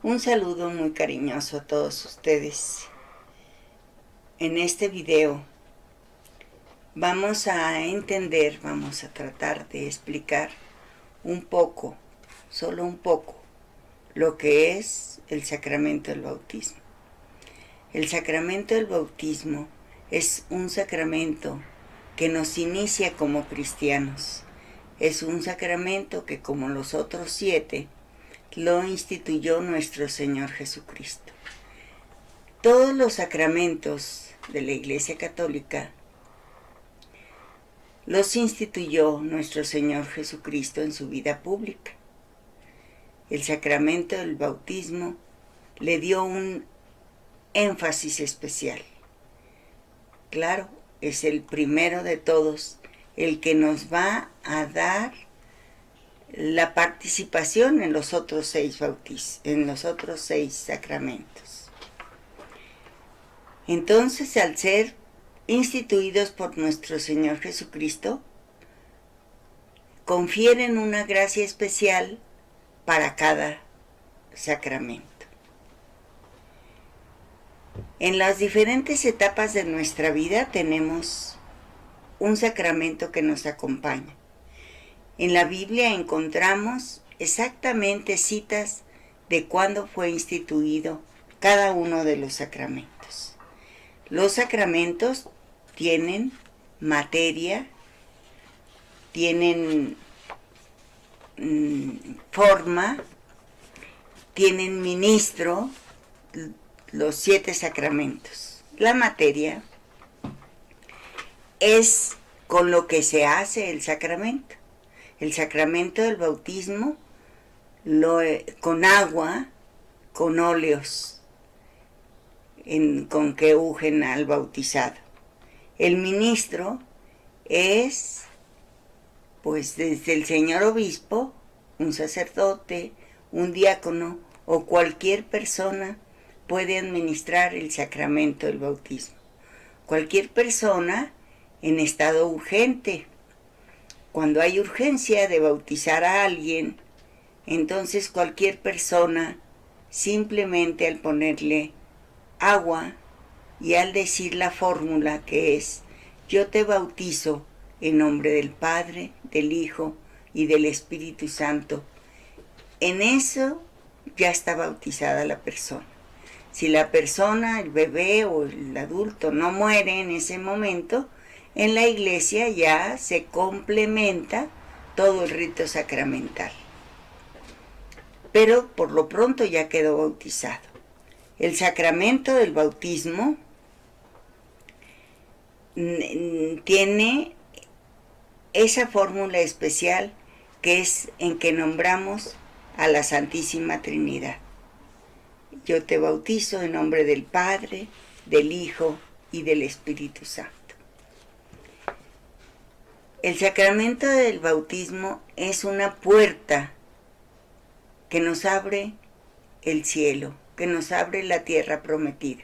Un saludo muy cariñoso a todos ustedes. En este video vamos a tratar de explicar un poco, solo un poco, lo que es el sacramento del bautismo. El sacramento del bautismo es un sacramento que nos inicia como cristianos. Es un sacramento que, como los otros 7, lo instituyó nuestro Señor Jesucristo. Todos los sacramentos de la Iglesia Católica los instituyó nuestro Señor Jesucristo en su vida pública. El sacramento del bautismo le dio un énfasis especial. Claro, es el primero de todos, el que nos va a dar la participación en los otros 6 sacramentos. Entonces, al ser instituidos por nuestro Señor Jesucristo, confieren una gracia especial para cada sacramento. En las diferentes etapas de nuestra vida tenemos un sacramento que nos acompaña. En la Biblia encontramos exactamente citas de cuándo fue instituido cada uno de los sacramentos. Los sacramentos tienen materia, tienen forma, tienen ministro, los 7 sacramentos. La materia es con lo que se hace el sacramento. El sacramento del bautismo con agua, con óleos, con que ungen al bautizado. El ministro es, pues, desde el señor obispo, un sacerdote, un diácono o cualquier persona puede administrar el sacramento del bautismo. Cualquier persona en estado urgente. Cuando hay urgencia de bautizar a alguien, entonces cualquier persona, simplemente al ponerle agua y al decir la fórmula que es: yo te bautizo en nombre del Padre, del Hijo y del Espíritu Santo, en eso ya está bautizada la persona. Si la persona, el bebé o el adulto no muere en ese momento, en la iglesia ya se complementa todo el rito sacramental. Pero por lo pronto ya quedó bautizado. El sacramento del bautismo tiene esa fórmula especial que es en que nombramos a la Santísima Trinidad. Yo te bautizo en nombre del Padre, del Hijo y del Espíritu Santo. El sacramento del bautismo es una puerta que nos abre el cielo, que nos abre la tierra prometida.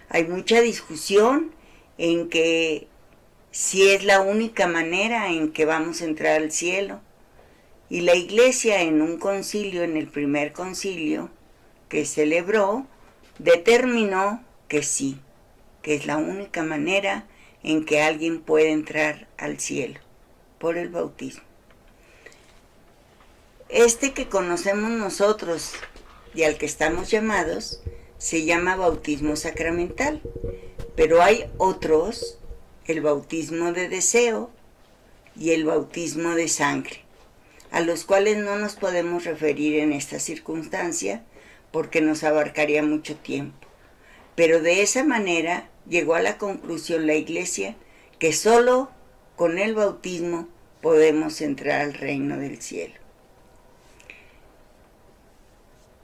Hay mucha discusión en que si es la única manera en que vamos a entrar al cielo, y la Iglesia en un concilio, en el primer concilio que celebró, determinó que sí, que es la única manera en que alguien puede entrar al cielo, por el bautismo. Este que conocemos nosotros y al que estamos llamados se llama bautismo sacramental, pero hay otros, el bautismo de deseo y el bautismo de sangre, a los cuales no nos podemos referir en esta circunstancia porque nos abarcaría mucho tiempo. Pero de esa manera llegó a la conclusión la Iglesia que solo con el bautismo podemos entrar al reino del cielo.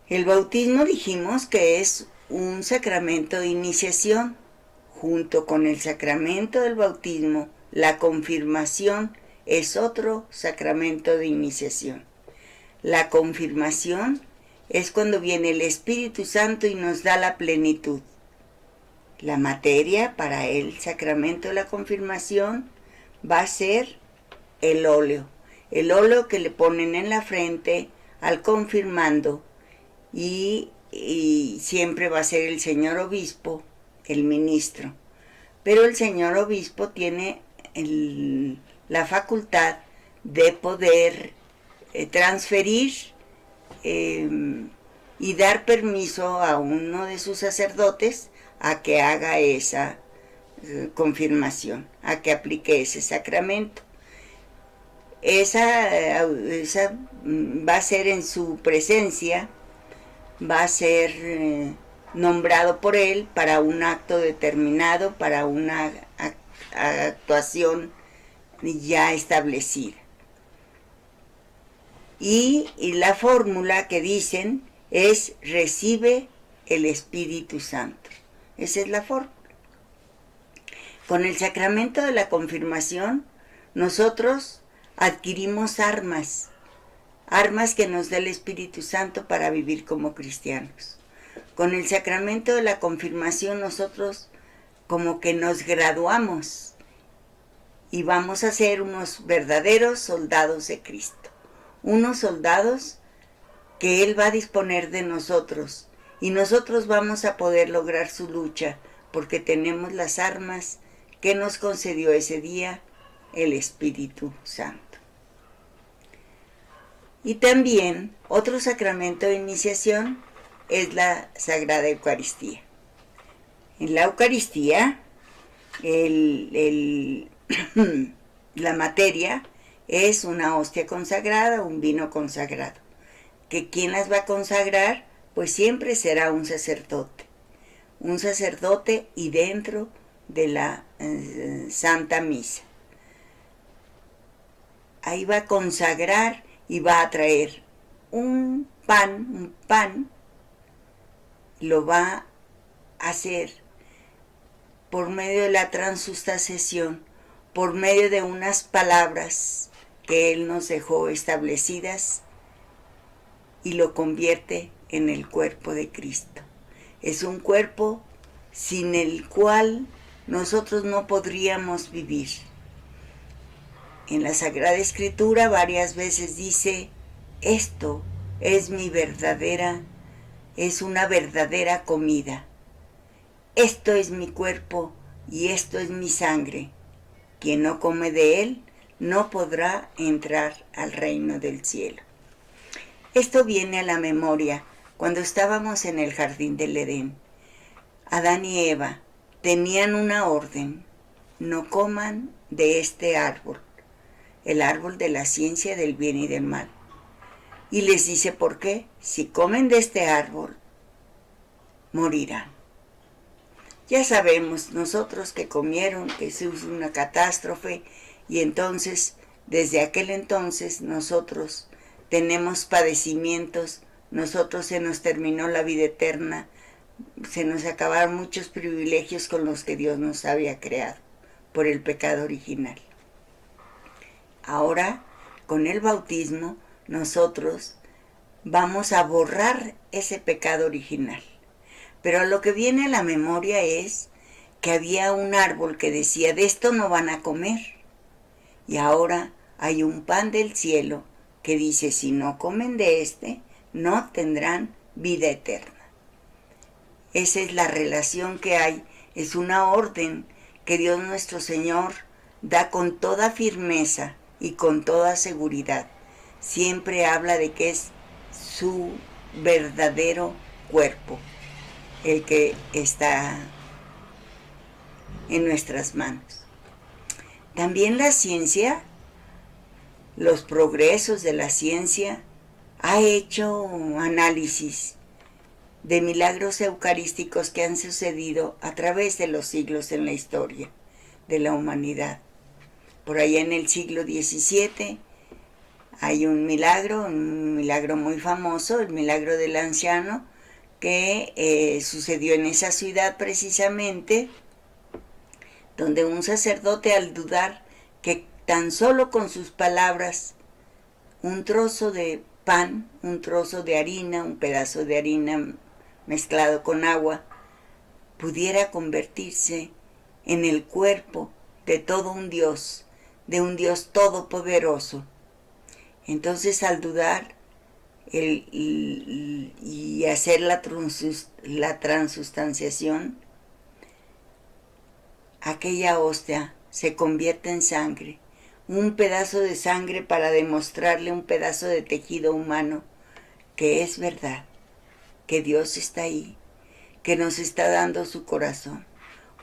El bautismo dijimos que es un sacramento de iniciación. Junto con el sacramento del bautismo, la confirmación es otro sacramento de iniciación. La confirmación es cuando viene el Espíritu Santo y nos da la plenitud. La materia para el sacramento de la confirmación va a ser el óleo que le ponen en la frente al confirmando, y siempre va a ser el señor obispo el ministro. Pero el señor obispo tiene la facultad de poder transferir y dar permiso a uno de sus sacerdotes a que haga esa confirmación, a que aplique ese sacramento. Esa va a ser en su presencia, va a ser nombrado por él para un acto determinado, para una actuación ya establecida. Y la fórmula que dicen es: recibe el Espíritu Santo. Esa es la fórmula. Con el sacramento de la confirmación, nosotros adquirimos armas que nos da el Espíritu Santo para vivir como cristianos. Con el sacramento de la confirmación nosotros como que nos graduamos y vamos a ser unos verdaderos soldados de Cristo. Unos soldados que Él va a disponer de nosotros y nosotros vamos a poder lograr su lucha porque tenemos las armas que nos concedió ese día el Espíritu Santo. Y también otro sacramento de iniciación es la Sagrada Eucaristía. En la Eucaristía, la materia es una hostia consagrada, un vino consagrado. ¿Que quién las va a consagrar? Pues siempre será un sacerdote. Un sacerdote y dentro de la Santa Misa. Ahí va a consagrar y va a traer un pan, lo va a hacer por medio de la transustanciación, por medio de unas palabras que Él nos dejó establecidas y lo convierte en el cuerpo de Cristo. Es un cuerpo sin el cual nosotros no podríamos vivir. En la Sagrada Escritura varias veces dice: esto es es una verdadera comida. Esto es mi cuerpo y esto es mi sangre. Quien no come de él no podrá entrar al reino del cielo. Esto viene a la memoria cuando estábamos en el jardín del Edén. Adán y Eva tenían una orden: no coman de este árbol, el árbol de la ciencia del bien y del mal. Y les dice por qué: si comen de este árbol, morirán. Ya sabemos nosotros que comieron, que se hizo una catástrofe, y entonces, desde aquel entonces, nosotros tenemos padecimientos, nosotros se nos terminó la vida eterna, se nos acabaron muchos privilegios con los que Dios nos había creado, por el pecado original. Ahora, con el bautismo, nosotros vamos a borrar ese pecado original. Pero lo que viene a la memoria es que había un árbol que decía: de esto no van a comer. Y ahora hay un pan del cielo que dice: si no comen de este, no tendrán vida eterna. Esa es la relación que hay, es una orden que Dios nuestro Señor da con toda firmeza y con toda seguridad. Siempre habla de que es su verdadero cuerpo el que está en nuestras manos. También la ciencia, los progresos de la ciencia, ha hecho análisis de milagros eucarísticos que han sucedido a través de los siglos en la historia de la humanidad. Por allá en el siglo XVII hay un milagro muy famoso, el milagro del anciano, que sucedió en esa ciudad precisamente, donde un sacerdote, al dudar que tan solo con sus palabras, un trozo de pan, un trozo de harina, un pedazo de harina mezclado con agua, pudiera convertirse en el cuerpo de todo un Dios, de un Dios todopoderoso. Entonces, al dudar, y hacer la transustanciación, aquella hostia se convierte en sangre, un pedazo de sangre para demostrarle un pedazo de tejido humano que es verdad, que Dios está ahí, que nos está dando su corazón,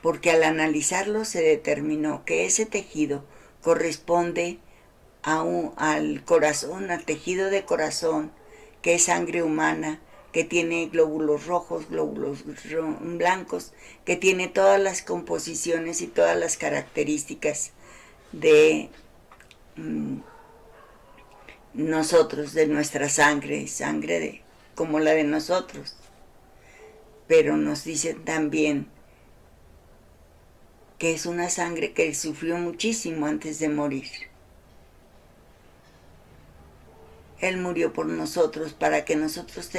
porque al analizarlo se determinó que ese tejido corresponde al corazón, al tejido de corazón, que es sangre humana, que tiene glóbulos rojos, glóbulos blancos, que tiene todas las composiciones y todas las características de nosotros, de nuestra sangre, como la de nosotros. Pero nos dicen también que es una sangre que sufrió muchísimo antes de morir. Él murió por nosotros para que nosotros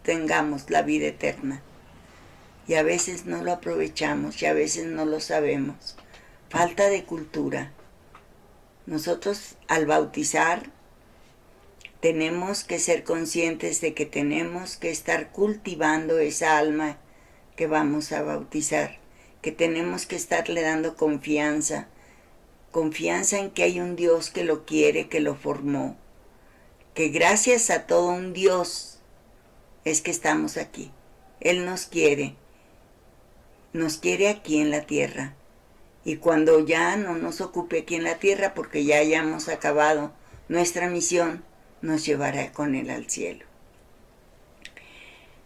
tengamos la vida eterna. Y a veces no lo aprovechamos y a veces no lo sabemos. Falta de cultura. Nosotros al bautizar tenemos que ser conscientes de que tenemos que estar cultivando esa alma que vamos a bautizar, que tenemos que estarle dando confianza en que hay un Dios que lo quiere, que lo formó, que gracias a todo un Dios es que estamos aquí. Él nos quiere aquí en la tierra. Y cuando ya no nos ocupe aquí en la tierra, porque ya hayamos acabado nuestra misión, nos llevará con Él al cielo.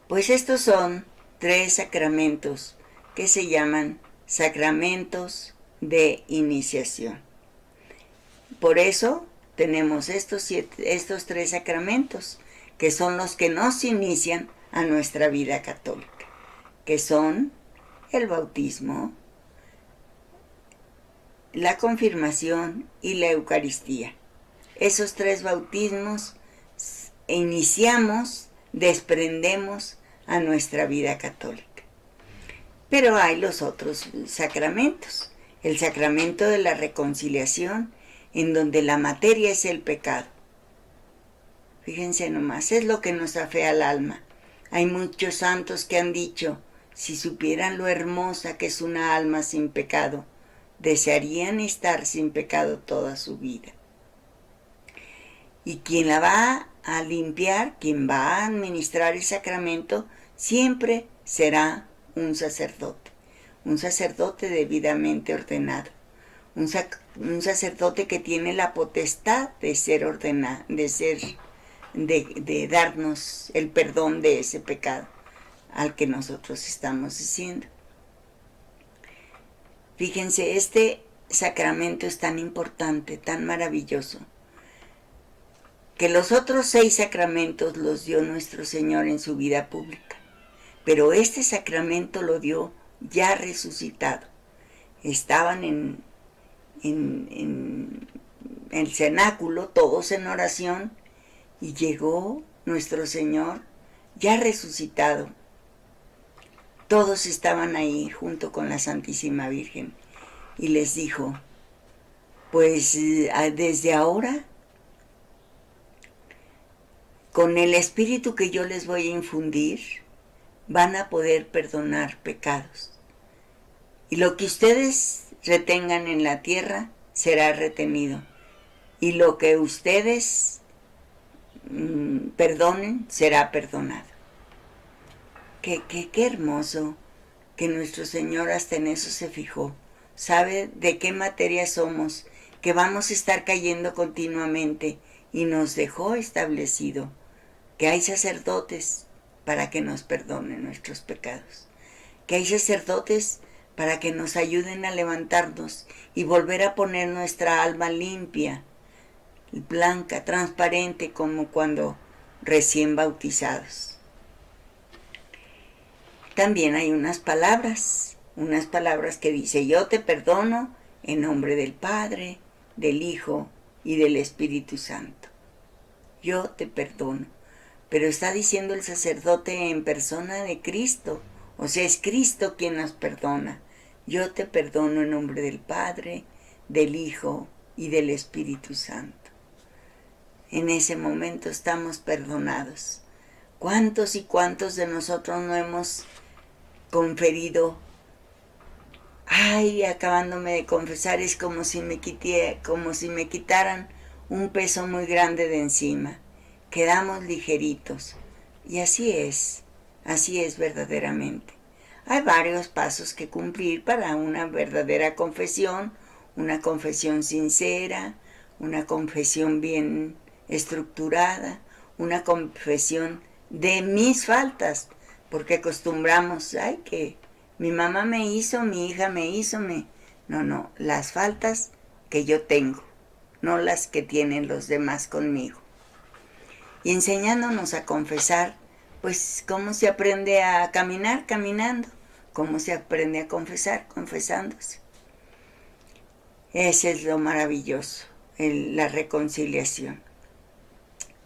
Pues estos son 3 sacramentos que se llaman sacramentos de iniciación. Por eso tenemos estos 3 sacramentos, que son los que nos inician a nuestra vida católica, que son el bautismo, la confirmación y la Eucaristía. Esos 3 bautismos desprendemos a nuestra vida católica. Pero hay los otros sacramentos. El sacramento de la reconciliación, en donde la materia es el pecado. Fíjense nomás, es lo que nos afea al alma. Hay muchos santos que han dicho, si supieran lo hermosa que es una alma sin pecado, desearían estar sin pecado toda su vida. Y quien la va a limpiar, quien va a administrar el sacramento, siempre será un sacerdote debidamente ordenado, un sacerdote que tiene la potestad de ser ordenado, de darnos el perdón de ese pecado al que nosotros estamos diciendo. Fíjense, este sacramento es tan importante, tan maravilloso, que los otros 6 sacramentos los dio nuestro Señor en su vida pública, pero este sacramento lo dio ya resucitado. Estaban en el cenáculo, todos en oración, y llegó nuestro Señor ya resucitado. Todos estaban ahí junto con la Santísima Virgen y les dijo, pues desde ahora, con el espíritu que yo les voy a infundir, van a poder perdonar pecados. Y lo que ustedes retengan en la tierra será retenido. Y lo que ustedes perdonen será perdonado. Qué hermoso que nuestro Señor hasta en eso se fijó. Sabe de qué materia somos, que vamos a estar cayendo continuamente, y nos dejó establecido que hay sacerdotes para que nos perdonen nuestros pecados, que hay sacerdotes para que nos ayuden a levantarnos y volver a poner nuestra alma limpia, blanca, transparente, como cuando recién bautizados. También hay unas palabras que dice, yo te perdono en nombre del Padre, del Hijo y del Espíritu Santo. Yo te perdono. Pero está diciendo el sacerdote en persona de Cristo, o sea, es Cristo quien nos perdona. Yo te perdono en nombre del Padre, del Hijo y del Espíritu Santo. en ese momento estamos perdonados. ¿Cuántos y cuántos de nosotros no hemos conferido? Ay, acabándome de confesar, es como si me quitaran un peso muy grande de encima. Quedamos ligeritos. Y así es verdaderamente. Hay varios pasos que cumplir para una verdadera confesión, una confesión sincera, una confesión bien estructurada, una confesión de mis faltas, porque acostumbramos, ay, que mi mamá me hizo, mi hija me hizo, No, las faltas que yo tengo, no las que tienen los demás conmigo. Y enseñándonos a confesar, pues cómo se aprende a caminar, caminando, cómo se aprende a confesar, confesándose. Ese es lo maravilloso, la reconciliación.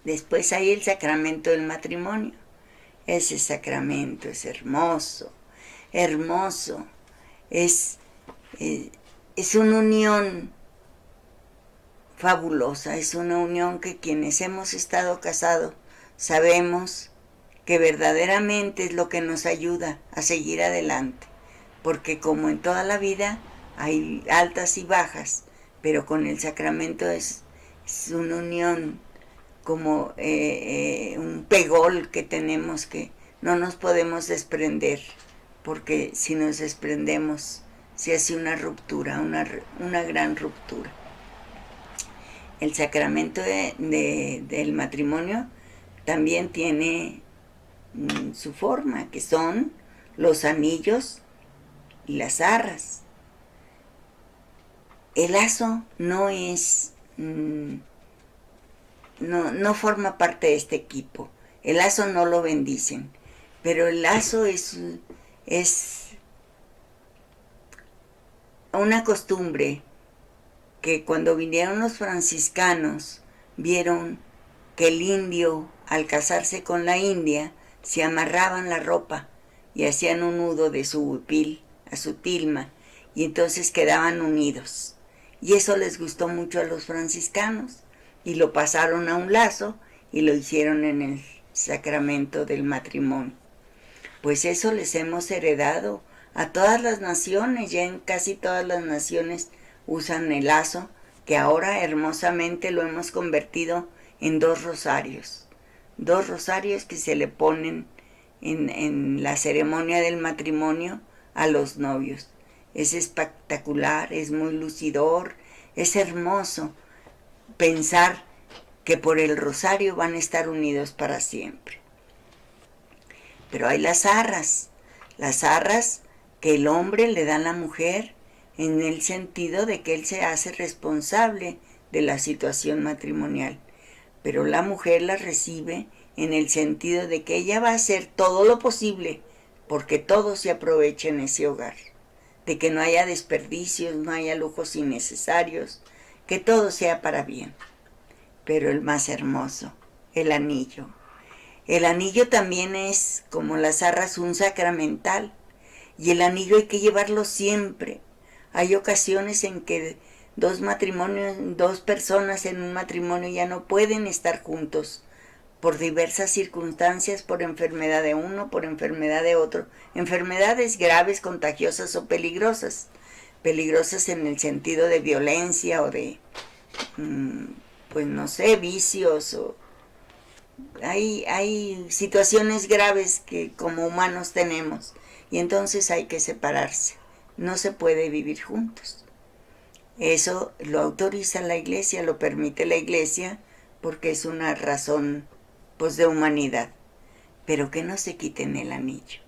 Después hay el sacramento del matrimonio. Ese sacramento es hermoso, hermoso. Es una unión fabulosa, es una unión que quienes hemos estado casados sabemos que verdaderamente es lo que nos ayuda a seguir adelante, porque como en toda la vida hay altas y bajas, pero con el sacramento es una unión como un pegol que tenemos, que no nos podemos desprender, porque si nos desprendemos se hace una ruptura, una gran ruptura. El sacramento del matrimonio también tiene su forma, que son los anillos y las arras. El lazo no es, no forma parte de este equipo. El lazo no lo bendicen, pero el lazo es una costumbre que cuando vinieron los franciscanos vieron que el indio, al casarse con la india, se amarraban la ropa y hacían un nudo de su huipil a su tilma, y entonces quedaban unidos. Y eso les gustó mucho a los franciscanos, y lo pasaron a un lazo y lo hicieron en el sacramento del matrimonio. Pues eso les hemos heredado a todas las naciones, ya en casi todas las naciones usan el lazo, que ahora hermosamente lo hemos convertido en 2 rosarios. 2 rosarios que se le ponen en la ceremonia del matrimonio a los novios. Es espectacular, es muy lucidor, es hermoso pensar que por el rosario van a estar unidos para siempre. Pero hay las arras que el hombre le da a la mujer en el sentido de que él se hace responsable de la situación matrimonial, pero la mujer las recibe en el sentido de que ella va a hacer todo lo posible porque todo se aproveche en ese hogar, de que no haya desperdicios, no haya lujos innecesarios, que todo sea para bien. Pero el más hermoso, el anillo. El anillo también es, como las arras, un sacramental, y el anillo hay que llevarlo siempre. Hay ocasiones en que 2 personas en un matrimonio ya no pueden estar juntos por diversas circunstancias, por enfermedad de uno, por enfermedad de otro, enfermedades graves, contagiosas o peligrosas. Peligrosas en el sentido de violencia o de, pues no sé, vicios, o hay situaciones graves que como humanos tenemos, y entonces hay que separarse. No se puede vivir juntos. Eso lo autoriza la Iglesia, lo permite la Iglesia, porque es una razón, pues, de humanidad. Pero que no se quiten el anillo,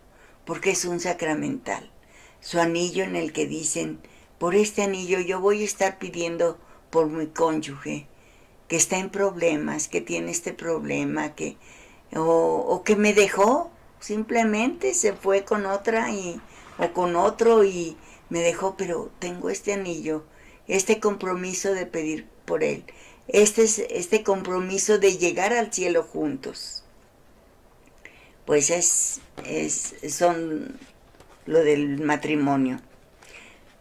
porque es un sacramental. Su anillo en el que dicen, por este anillo yo voy a estar pidiendo por mi cónyuge, que está en problemas, que tiene este problema, o que me dejó, simplemente se fue con otra o con otro y me dejó, pero tengo este anillo, este compromiso de pedir por él, este compromiso de llegar al cielo juntos. Pues son lo del matrimonio.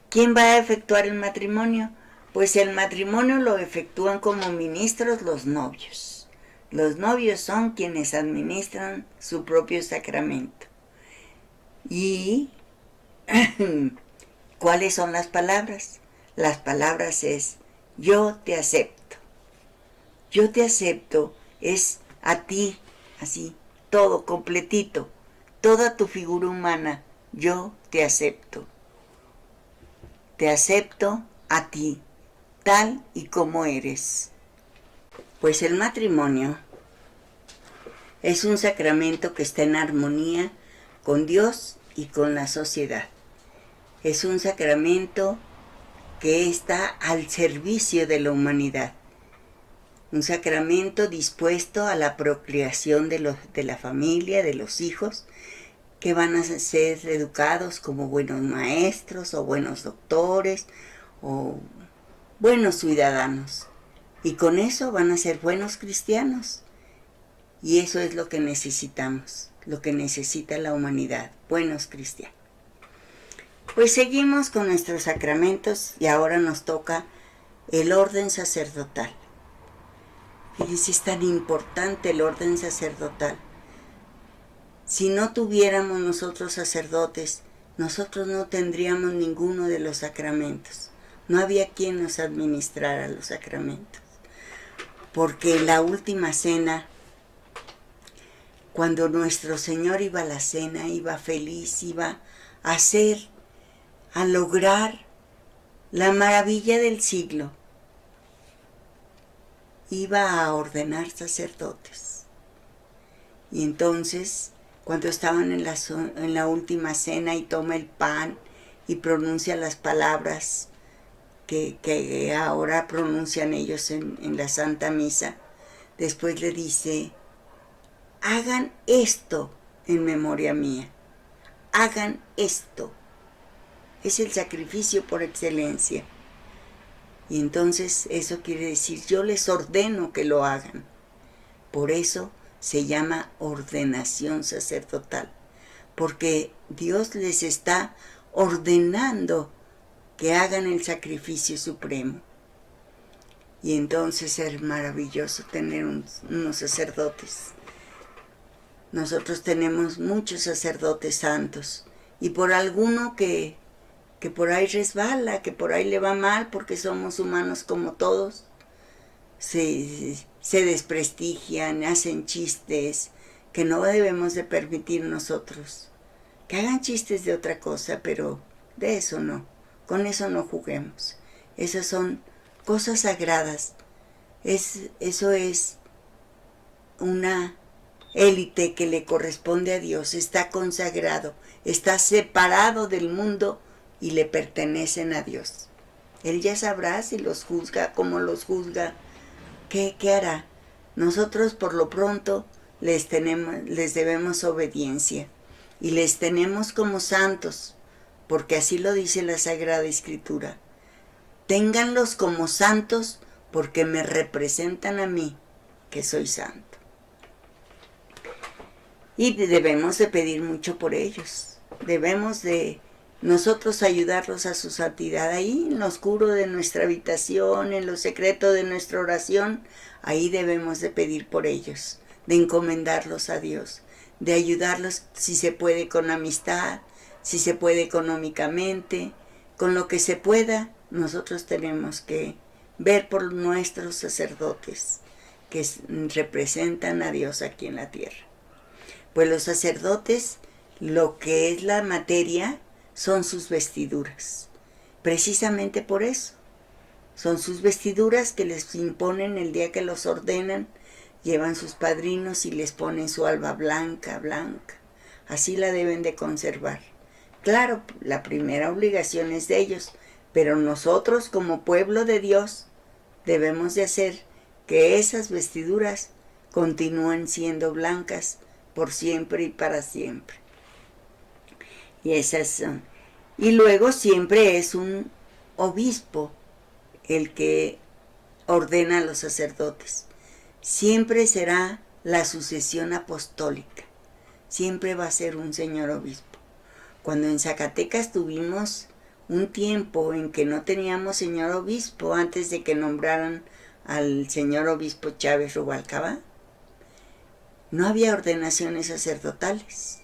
¿Quién va a efectuar el matrimonio? Pues el matrimonio lo efectúan como ministros los novios. Los novios son quienes administran su propio sacramento. ¿Y cuáles son las palabras? Las palabras es: yo te acepto. Yo te acepto es a ti, así, todo completito, toda tu figura humana. Yo te acepto. Te acepto a ti, tal y como eres. Pues el matrimonio es un sacramento que está en armonía con Dios y con la sociedad. Es un sacramento que está al servicio de la humanidad. Un sacramento dispuesto a la procreación de la familia, de los hijos, que van a ser educados como buenos maestros o buenos doctores o buenos ciudadanos. Y con eso van a ser buenos cristianos. Y eso es lo que necesitamos, lo que necesita la humanidad, buenos cristianos. Pues seguimos con nuestros sacramentos y ahora nos toca el orden sacerdotal. Fíjense, es tan importante el orden sacerdotal. Si no tuviéramos nosotros sacerdotes, nosotros no tendríamos ninguno de los sacramentos. No había quien nos administrara los sacramentos. Porque en la última cena, cuando nuestro Señor iba a la cena, iba feliz, iba a lograr la maravilla del siglo. Iba a ordenar sacerdotes. Y entonces, cuando estaban en la última cena y toma el pan y pronuncia las palabras que ahora pronuncian ellos en la Santa Misa, después le dice: hagan esto en memoria mía, hagan esto. Es el sacrificio por excelencia. Y entonces eso quiere decir: yo les ordeno que lo hagan. Por eso se llama ordenación sacerdotal, porque Dios les está ordenando que hagan el sacrificio supremo. Y entonces es maravilloso tener unos sacerdotes. Nosotros tenemos muchos sacerdotes santos, y por alguno que por ahí resbala, que por ahí le va mal, porque somos humanos como todos, se desprestigian, hacen chistes que no debemos de permitir nosotros. Que hagan chistes de otra cosa, pero de eso no, con eso no juguemos. Esas son cosas sagradas. Eso es una élite que le corresponde a Dios, está consagrado, está separado del mundo y le pertenecen a Dios. Él ya sabrá si los juzga, cómo los juzga, qué hará. Nosotros por lo pronto les debemos obediencia y les tenemos como santos, porque así lo dice la Sagrada Escritura. Ténganlos como santos porque me representan a mí, que soy santo. Y debemos de pedir mucho por ellos. Debemos de nosotros ayudarlos a su santidad ahí, en lo oscuro de nuestra habitación, en lo secreto de nuestra oración. Ahí debemos de pedir por ellos, de encomendarlos a Dios, de ayudarlos si se puede con amistad, si se puede económicamente, con lo que se pueda. Nosotros tenemos que ver por nuestros sacerdotes que representan a Dios aquí en la tierra. Pues los sacerdotes, lo que es la materia, son sus vestiduras. Precisamente por eso. Son sus vestiduras que les imponen el día que los ordenan. Llevan sus padrinos y les ponen su alba blanca, blanca. Así la deben de conservar. Claro, la primera obligación es de ellos, pero nosotros como pueblo de Dios debemos de hacer que esas vestiduras continúen siendo blancas por siempre y para siempre. Y esas son. Y luego siempre es un obispo el que ordena a los sacerdotes. Siempre será la sucesión apostólica. Siempre va a ser un señor obispo. Cuando en Zacatecas tuvimos un tiempo en que no teníamos señor obispo, antes de que nombraran al señor obispo Chávez Rubalcaba, no había ordenaciones sacerdotales.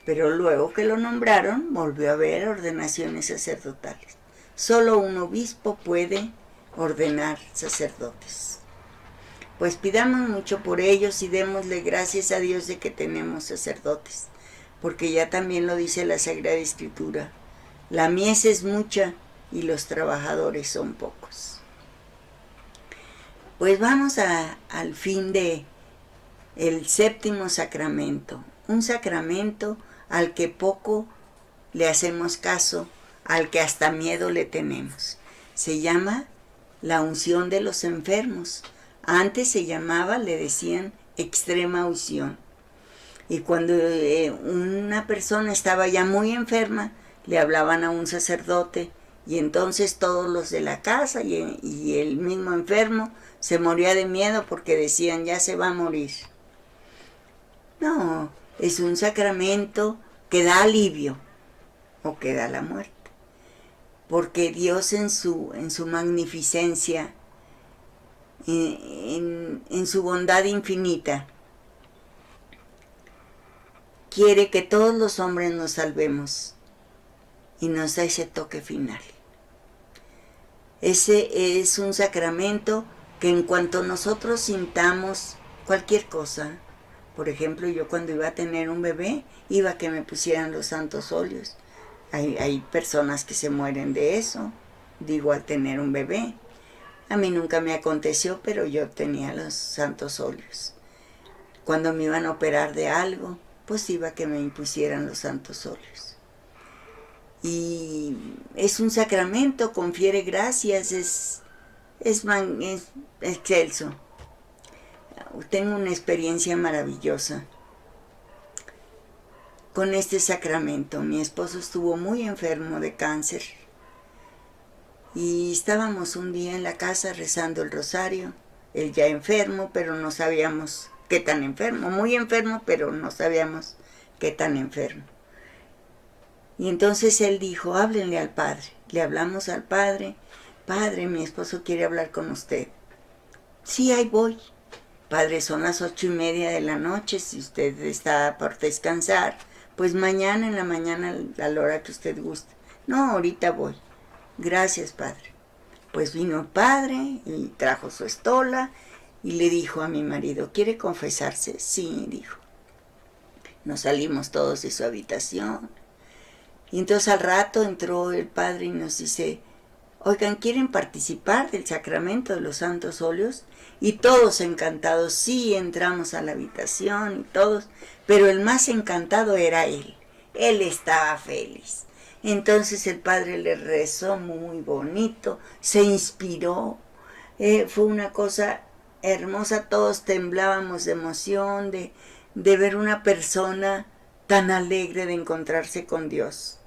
Pero luego que lo nombraron, volvió a haber ordenaciones sacerdotales. Solo un obispo puede ordenar sacerdotes. Pues pidamos mucho por ellos y démosle gracias a Dios de que tenemos sacerdotes, porque ya también lo dice la Sagrada Escritura. La mies es mucha y los trabajadores son pocos. Pues vamos al fin de el séptimo sacramento, un sacramento al que poco le hacemos caso, al que hasta miedo le tenemos. Se llama la unción de los enfermos. Antes se llamaba, le decían, extrema unción. Y cuando una persona estaba ya muy enferma, le hablaban a un sacerdote y entonces todos los de la casa y el mismo enfermo se moría de miedo porque decían, ya se va a morir. No, es un sacramento que da alivio o que da la muerte. Porque Dios en su magnificencia, en su bondad infinita, quiere que todos los hombres nos salvemos y nos da ese toque final. Ese es un sacramento que en cuanto nosotros sintamos cualquier cosa, por ejemplo, yo cuando iba a tener un bebé, iba a que me pusieran los santos óleos. Hay personas que se mueren de eso, digo, al tener un bebé. A mí nunca me aconteció, pero yo tenía los santos óleos. Cuando me iban a operar de algo, pues iba a que me impusieran los santos óleos. Y es un sacramento, confiere gracias, es excelso. Tengo una experiencia maravillosa con este sacramento. Mi esposo estuvo muy enfermo de cáncer y estábamos un día en la casa rezando el rosario. Él ya enfermo, pero no sabíamos qué tan enfermo. Muy enfermo, pero no sabíamos qué tan enfermo. Y entonces él dijo, háblenle al Padre. Le hablamos al Padre. Padre, mi esposo quiere hablar con usted. Sí, ahí voy. Padre, son las 8:30 de la noche. Si usted está por descansar, pues mañana en la mañana a la hora que usted guste. No, ahorita voy. Gracias, Padre. Pues vino el Padre y trajo su estola y le dijo a mi marido, ¿quiere confesarse? Sí, dijo. Nos salimos todos de su habitación. Y entonces al rato entró el Padre y nos dice, oigan, ¿quieren participar del sacramento de los santos óleos? Y todos encantados, sí, entramos a la habitación y todos, pero el más encantado era él. Él estaba feliz. Entonces el Padre le rezó muy bonito, se inspiró, fue una cosa hermosa, todos temblábamos de emoción, de ver una persona tan alegre de encontrarse con Dios.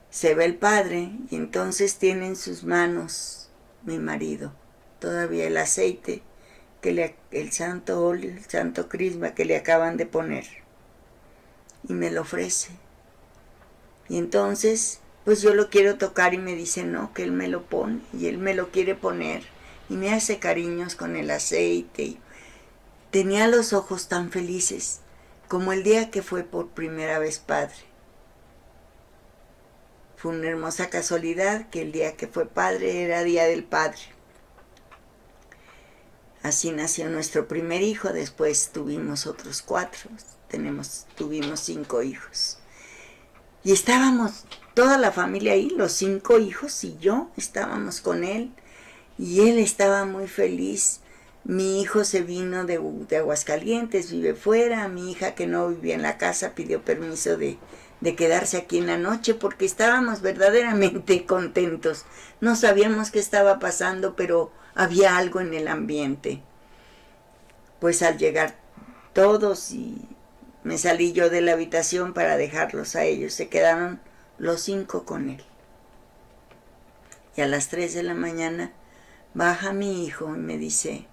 Se ve el Padre y entonces tiene en sus manos mi marido todavía el aceite, el santo óleo, el santo crisma que le acaban de poner, y me lo ofrece. Y entonces, pues yo lo quiero tocar y me dice no, que él me lo pone, y él me lo quiere poner, y me hace cariños con el aceite. Y tenía los ojos tan felices como el día que fue por primera vez padre. Fue una hermosa casualidad que el día que fue padre era Día del Padre. Así nació nuestro primer hijo, después tuvimos otros 4, tuvimos 5 hijos. Y estábamos toda la familia ahí, los 5 hijos y yo, estábamos con él. Y él estaba muy feliz. Mi hijo se vino de Aguascalientes, vive fuera. Mi hija, que no vivía en la casa, pidió permiso de quedarse aquí en la noche porque estábamos verdaderamente contentos. No sabíamos qué estaba pasando, pero había algo en el ambiente. Pues al llegar todos y me salí yo de la habitación para dejarlos a ellos, se quedaron los 5 con él. Y a las 3 de la mañana baja mi hijo y me dice,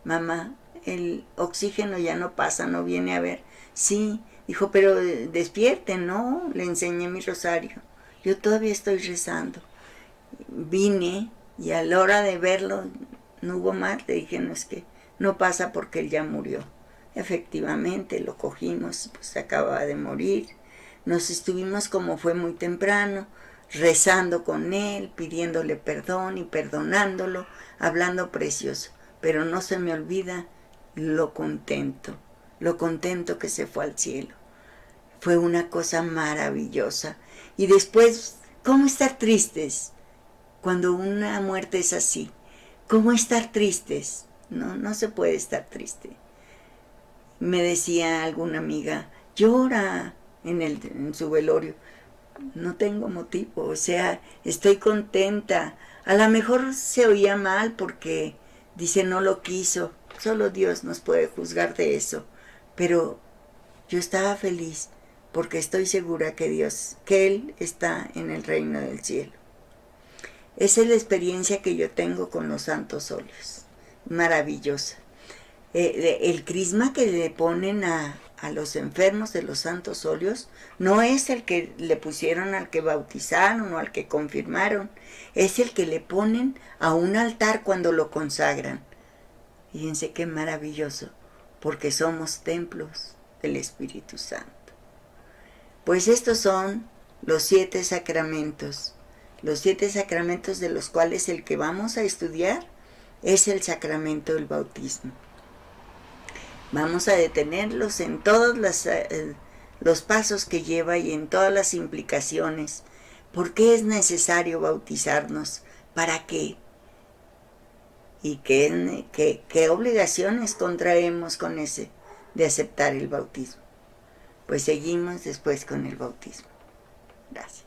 mamá, el oxígeno ya no pasa, no viene a ver. Sí, dijo, pero despierten, ¿no? Le enseñé mi rosario. Yo todavía estoy rezando. Vine y a la hora de verlo no hubo más. Le dije, no, es que no pasa porque él ya murió. Efectivamente, lo cogimos, pues acababa de morir. Nos estuvimos, como fue muy temprano, rezando con él, pidiéndole perdón y perdonándolo, hablando precioso. Pero no se me olvida lo contento que se fue al cielo. Fue una cosa maravillosa. Y después, ¿cómo estar tristes cuando una muerte es así? ¿Cómo estar tristes? No, no se puede estar triste. Me decía alguna amiga, llora en su velorio. No tengo motivo, o sea, estoy contenta. A lo mejor se oía mal porque dice no lo quiso. Solo Dios nos puede juzgar de eso. Pero yo estaba feliz porque estoy segura que Él está en el reino del cielo. Esa es la experiencia que yo tengo con los santos óleos. Maravillosa. El crisma que le ponen a los enfermos de los santos óleos no es el que le pusieron al que bautizaron o al que confirmaron, es el que le ponen a un altar cuando lo consagran. Fíjense qué maravilloso, porque somos templos del Espíritu Santo. Pues estos son los 7 sacramentos de los cuales el que vamos a estudiar es el sacramento del bautismo. Vamos a detenerlos en todos los pasos que lleva y en todas las implicaciones. ¿Por qué es necesario bautizarnos? ¿Para qué? ¿Y qué obligaciones contraemos con ese de aceptar el bautismo? Pues seguimos después con el bautismo. Gracias.